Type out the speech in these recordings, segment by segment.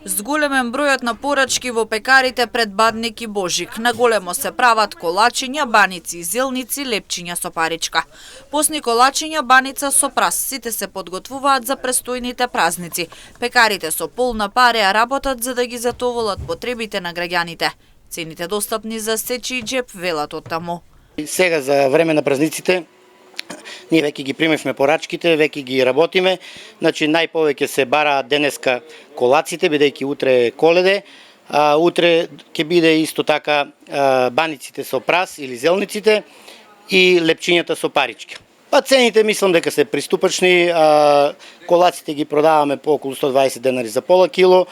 Зголемен бројот на порачки во пекарите пред Бадник и Божик. Наголемо се прават колачиња, баници, зелници, лепчиња со паричка. После колачиња, баница со прас, сите се подготвуваат за престојните празници. Пекарите со полна пареа работат за да ги затоволат потребите на граѓаните. Цените достапни за сечи и джеп, велат од таму. Сега за време на празниците ние веќе ги примевме порачките, веќе ги работиме. Значи најповеќе се бараат денеска колаците, бидејќи утре е Коледе, а утре ќе биде исто така баниците со прас или зелниците и лепчињата со парички. Па цените мислам дека се приступачни, колаците ги продаваме по околу 120 денари за пола кило,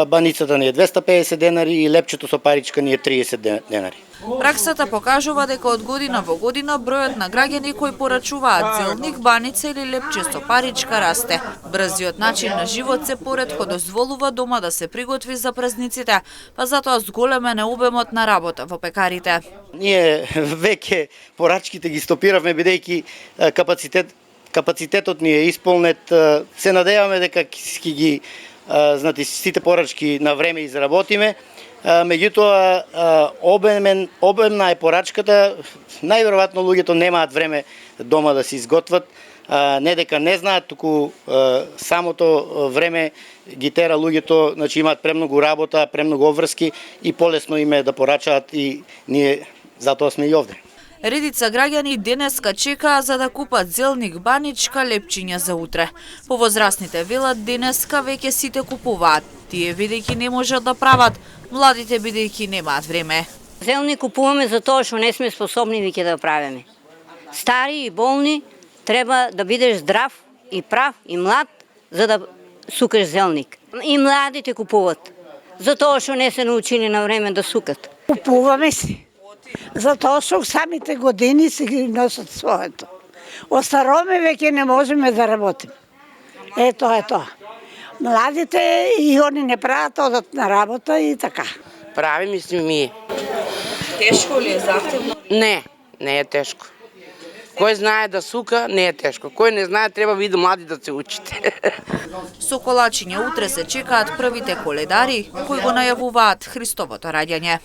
баницата ни е 250 денари и лепчето со паричка ни е 30 денари. Праксата покажува дека од година во година бројот на граѓани кои порачуваат зелник, баница или лепче со паричка расте. Брзиот начин на живот се поретко дозволува дома да се приготви за празниците, па затоа зголемен е обемот на работа во пекарите. Ние веќе порачките ги стопиравме бидејќи капацитетот ни е исполнет. Се надеваме дека ќе ги сите порачки на време изработиме. Меѓутоа, обемна е порачката, најверојатно луѓето немаат време дома да се изготват, не дека не знаат, туку самото време ги тера луѓето, значи имаат премногу работа, премногу обврски и полесно им е да порачаат и ние затоа сме и овде. Редица граѓани денеска чекаа за да купат зелник, баничка, лепчиња за утре. Повозрасните велат денеска веќе сите купуваат. Тие бидејќи не можат да прават, младите бидејќи немаат време. Зелник купуваме за тоа што не сме способни веќе да правиме. Стари и болни треба да бидеш здрав и прав и млад за да сукаш зелник. И младите купуват за тоа што не се научили на време да сукат. Купуваме си. Затоа што самите години се ги носат своето. Остароме веќе не можеме да работиме. Ето е тоа. Младите и они не прават, одат на работа и така. Прави, мислим ми. Тешко ли е, захтевно? Не е тешко. Кој знае да сука, не е тешко. Кој не знае, треба ви да млади да се учите. Со колачиња утре се чекаат првите коледари кои го најавуваат Христовото раѓање.